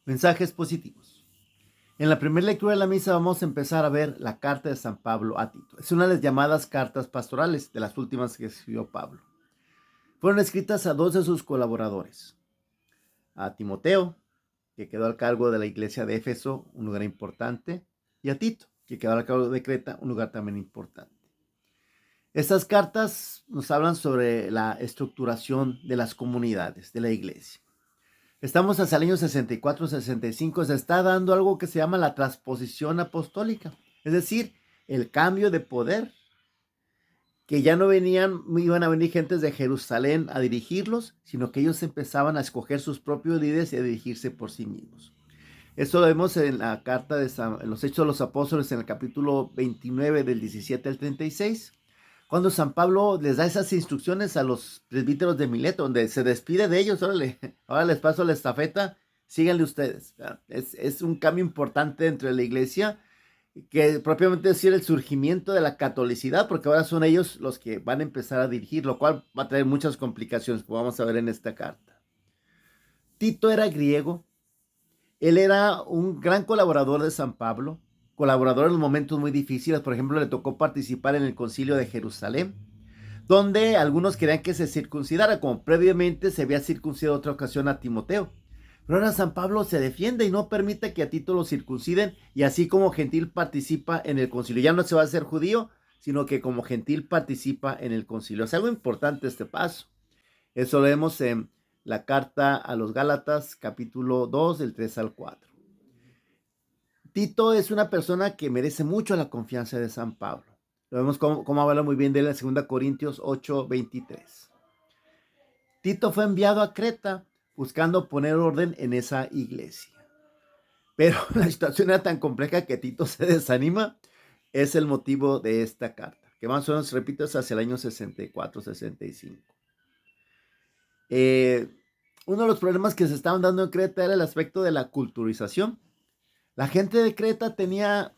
Mensajes positivos. En la primera lectura de la misa vamos a empezar a ver la carta de San Pablo a Tito. Es una de las llamadas cartas pastorales, de las últimas que escribió Pablo. Fueron escritas a dos de sus colaboradores, a Timoteo, que quedó al cargo de la iglesia de Éfeso, un lugar importante, y a Tito, que quedó al cargo de Creta, un lugar también importante. Estas cartas nos hablan sobre la estructuración de las comunidades, de la iglesia. Estamos hasta el año 64-65, se está dando algo que se llama la transposición apostólica, es decir, el cambio de poder, que ya no iban a venir gentes de Jerusalén a dirigirlos, sino que ellos empezaban a escoger sus propios líderes y a dirigirse por sí mismos. Esto lo vemos en la carta en los Hechos de los Apóstoles, en el capítulo 29 del 17 al 36, cuando San Pablo les da esas instrucciones a los presbíteros de Mileto, donde se despide de ellos. Órale, ahora les paso la estafeta, síganle ustedes. Es un cambio importante entre la iglesia, que propiamente decir el surgimiento de la catolicidad, porque ahora son ellos los que van a empezar a dirigir, lo cual va a traer muchas complicaciones, como vamos a ver en esta carta. Tito era griego, él era un gran colaborador de San Pablo, colaborador en los momentos muy difíciles. Por ejemplo, le tocó participar en el concilio de Jerusalén, donde algunos querían que se circuncidara, como previamente se había circuncidado otra ocasión a Timoteo. Pero ahora San Pablo se defiende y no permite que a Tito lo circunciden, y así como gentil participa en el concilio. Ya no se va a hacer judío, sino que como gentil participa en el concilio. Es algo importante este paso. Eso lo vemos en la carta a los Gálatas, capítulo 2, del 3 al 4. Tito es una persona que merece mucho la confianza de San Pablo. Lo vemos como habla muy bien de él en 2 Corintios 8:23. Tito fue enviado a Creta buscando poner orden en esa iglesia. Pero la situación era tan compleja que Tito se desanima. Es el motivo de esta carta, que más o menos, repito, es hacia el año 64-65. Uno de los problemas que se estaban dando en Creta era el aspecto de la culturización. La gente de Creta tenía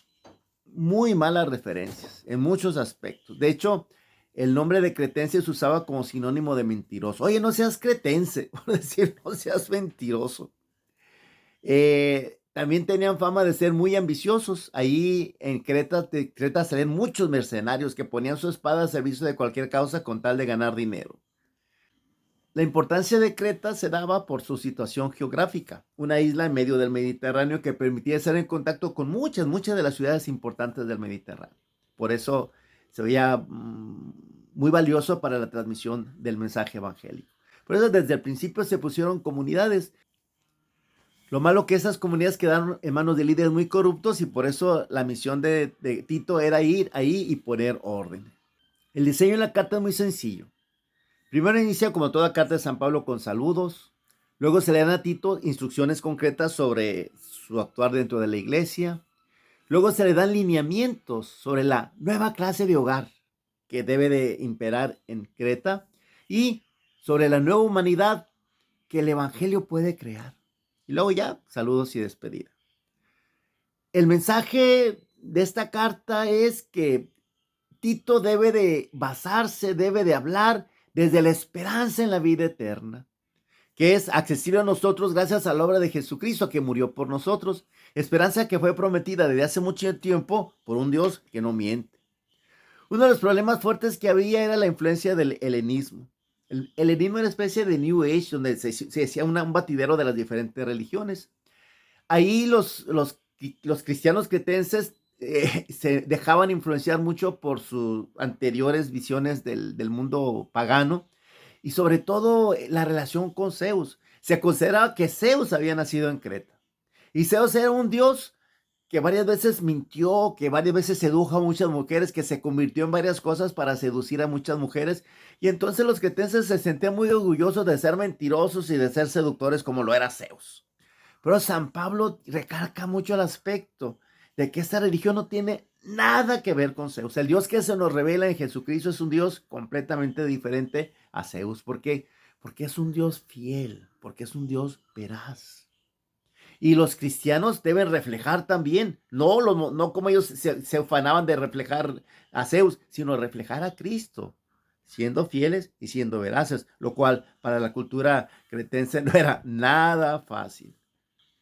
muy malas referencias en muchos aspectos. De hecho, el nombre de cretense se usaba como sinónimo de mentiroso. Oye, no seas cretense, por decir, no seas mentiroso. También tenían fama de ser muy ambiciosos. Ahí en Creta salían muchos mercenarios que ponían su espada al servicio de cualquier causa con tal de ganar dinero. La importancia de Creta se daba por su situación geográfica, una isla en medio del Mediterráneo que permitía estar en contacto con muchas de las ciudades importantes del Mediterráneo. Por eso se veía muy valioso para la transmisión del mensaje evangélico. Por eso desde el principio se pusieron comunidades. Lo malo que esas comunidades quedaron en manos de líderes muy corruptos, y por eso la misión de Tito era ir ahí y poner orden. El diseño de la carta es muy sencillo. Primero inicia, como toda carta de San Pablo, con saludos. Luego se le dan a Tito instrucciones concretas sobre su actuar dentro de la iglesia. Luego se le dan lineamientos sobre la nueva clase de hogar que debe de imperar en Creta y sobre la nueva humanidad que el evangelio puede crear. Y luego ya, saludos y despedida. El mensaje de esta carta es que Tito debe de basarse, debe de hablar desde la esperanza en la vida eterna, que es accesible a nosotros gracias a la obra de Jesucristo que murió por nosotros, esperanza que fue prometida desde hace mucho tiempo por un Dios que no miente. Uno de los problemas fuertes que había era la influencia del helenismo. El helenismo era una especie de New Age donde se hacía un batidero de las diferentes religiones. Ahí los cristianos cretenses se dejaban influenciar mucho por sus anteriores visiones del mundo pagano, y sobre todo la relación con Zeus. Se consideraba que Zeus había nacido en Creta, y Zeus era un dios que varias veces mintió, que varias veces sedujo a muchas mujeres, que se convirtió en varias cosas para seducir a muchas mujeres, y entonces los cretenses se sentían muy orgullosos de ser mentirosos y de ser seductores como lo era Zeus. Pero San Pablo recalca mucho el aspecto de que esta religión no tiene nada que ver con Zeus. El Dios que se nos revela en Jesucristo es un Dios completamente diferente a Zeus. ¿Por qué? Porque es un Dios fiel, porque es un Dios veraz. Y los cristianos deben reflejar también, no como ellos se ufanaban de reflejar a Zeus, sino reflejar a Cristo, siendo fieles y siendo veraces, lo cual para la cultura cretense no era nada fácil.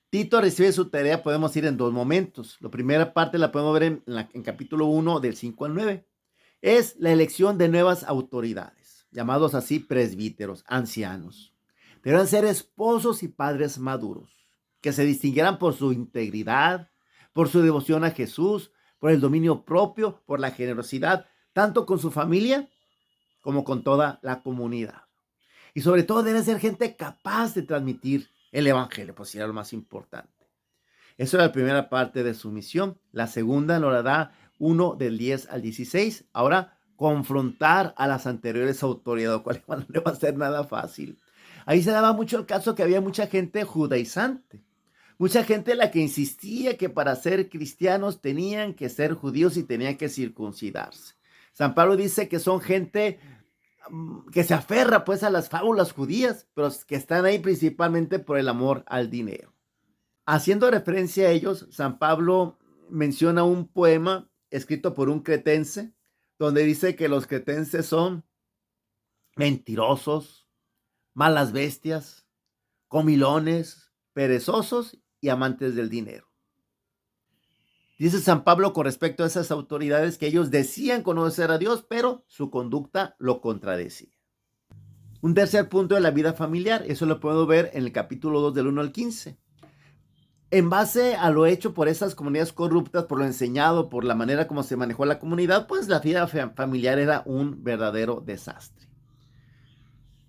Tito recibe su tarea, podemos ir en dos momentos. La primera parte la podemos ver en capítulo 1 del 5 al 9. Es la elección de nuevas autoridades, llamados así presbíteros, ancianos. Deben ser esposos y padres maduros, que se distinguieran por su integridad, por su devoción a Jesús, por el dominio propio, por la generosidad, tanto con su familia como con toda la comunidad. Y sobre todo debe ser gente capaz de transmitir el evangelio, pues era lo más importante. Eso era la primera parte de su misión. La segunda lo da 1 del 10 al 16. Ahora, confrontar a las anteriores autoridades, lo cual no le va a ser nada fácil. Ahí se daba mucho el caso que había mucha gente judaizante. Mucha gente la que insistía que para ser cristianos tenían que ser judíos y tenían que circuncidarse. San Pablo dice que son gente que se aferra pues a las fábulas judías, pero que están ahí principalmente por el amor al dinero. Haciendo referencia a ellos, San Pablo menciona un poema escrito por un cretense, donde dice que los cretenses son mentirosos, malas bestias, comilones, perezosos y amantes del dinero. Dice San Pablo con respecto a esas autoridades que ellos decían conocer a Dios, pero su conducta lo contradecía. Un tercer punto de la vida familiar, eso lo podemos ver en el capítulo 2 del 1 al 15. En base a lo hecho por esas comunidades corruptas, por lo enseñado, por la manera como se manejó la comunidad, pues la vida familiar era un verdadero desastre.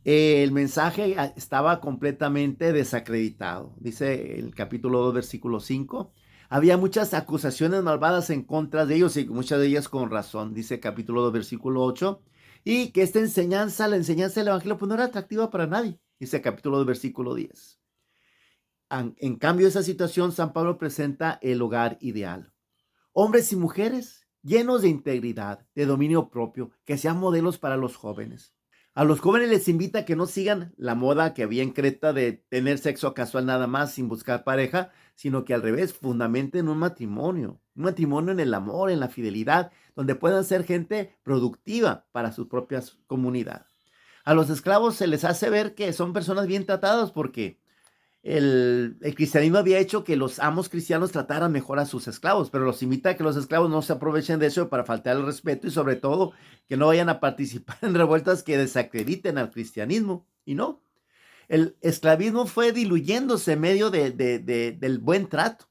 El mensaje estaba completamente desacreditado. Dice el capítulo 2, versículo 5. Había muchas acusaciones malvadas en contra de ellos y muchas de ellas con razón. Dice el capítulo 2, versículo 8. Y que esta enseñanza, la enseñanza del evangelio, pues no era atractiva para nadie. Dice el capítulo 2, versículo 10. En cambio, esa situación, San Pablo presenta el hogar ideal. Hombres y mujeres llenos de integridad, de dominio propio, que sean modelos para los jóvenes. A los jóvenes les invita a que no sigan la moda que había en Creta de tener sexo casual nada más sin buscar pareja, sino que al revés, fundamenten un matrimonio en el amor, en la fidelidad, donde puedan ser gente productiva para su propia comunidad. A los esclavos se les hace ver que son personas bien tratadas porque el cristianismo había hecho que los amos cristianos trataran mejor a sus esclavos, pero los invita a que los esclavos no se aprovechen de eso para faltar el respeto y sobre todo que no vayan a participar en revueltas que desacrediten al cristianismo. Y no, el esclavismo fue diluyéndose en medio del buen trato.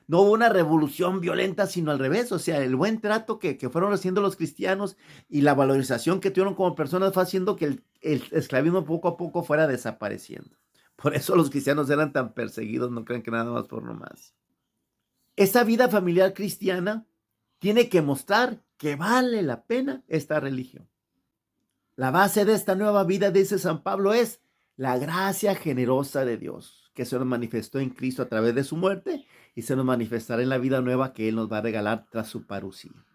No hubo una revolución violenta, sino al revés. O sea, el buen trato que fueron haciendo los cristianos y la valorización que tuvieron como personas fue haciendo que el esclavismo poco a poco fuera desapareciendo. Por eso los cristianos eran tan perseguidos, no crean que nada más por nomás. Esa vida familiar cristiana tiene que mostrar que vale la pena esta religión. La base de esta nueva vida, dice San Pablo, es la gracia generosa de Dios, que se nos manifestó en Cristo a través de su muerte y se nos manifestará en la vida nueva que Él nos va a regalar tras su parucía.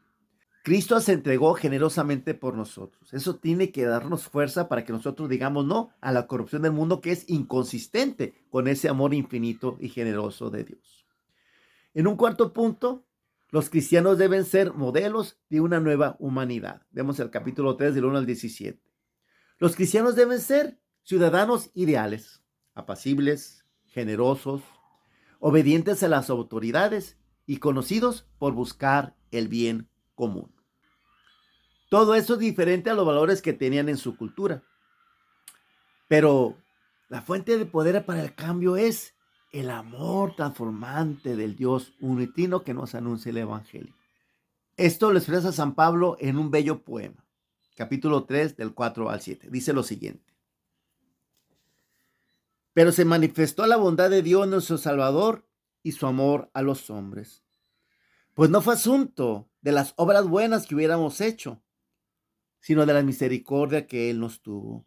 Cristo se entregó generosamente por nosotros. Eso tiene que darnos fuerza para que nosotros digamos no a la corrupción del mundo que es inconsistente con ese amor infinito y generoso de Dios. En un cuarto punto, los cristianos deben ser modelos de una nueva humanidad. Vemos el capítulo 3 del 1 al 17. Los cristianos deben ser ciudadanos ideales, apacibles, generosos, obedientes a las autoridades y conocidos por buscar el bien común. Todo eso es diferente a los valores que tenían en su cultura. Pero la fuente de poder para el cambio es el amor transformante del Dios unitino que nos anuncia el Evangelio. Esto lo expresa San Pablo en un bello poema, capítulo 3 del 4 al 7. Dice lo siguiente. Pero se manifestó la bondad de Dios nuestro Salvador y su amor a los hombres. Pues no fue asunto de las obras buenas que hubiéramos hecho, sino de la misericordia que Él nos tuvo.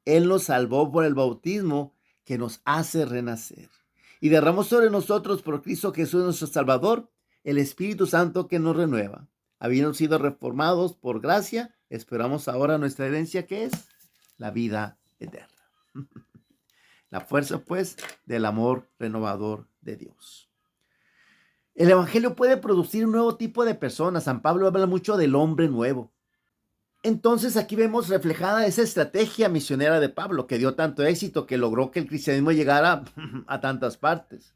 Él nos salvó por el bautismo que nos hace renacer. Y derramó sobre nosotros por Cristo Jesús nuestro Salvador el Espíritu Santo que nos renueva. Habiendo sido reformados por gracia, esperamos ahora nuestra herencia que es la vida eterna. La fuerza pues del amor renovador de Dios. El Evangelio puede producir un nuevo tipo de personas. San Pablo habla mucho del hombre nuevo. Entonces aquí vemos reflejada esa estrategia misionera de Pablo que dio tanto éxito, que logró que el cristianismo llegara a tantas partes.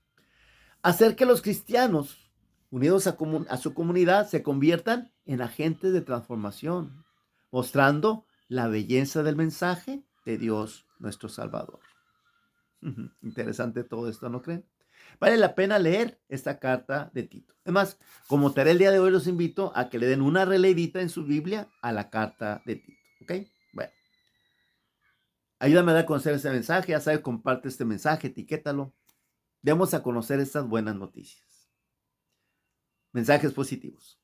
Hacer que los cristianos, unidos a su comunidad, se conviertan en agentes de transformación, mostrando la belleza del mensaje de Dios nuestro Salvador. Interesante todo esto, ¿no creen? Vale la pena leer esta carta de Tito. Además, como tarea el día de hoy, los invito a que le den una releidita en su Biblia a la carta de Tito. ¿Ok? Bueno, ayúdame a dar a conocer este mensaje. Ya sabes, comparte este mensaje, etiquétalo. Demos a conocer estas buenas noticias. Mensajes positivos.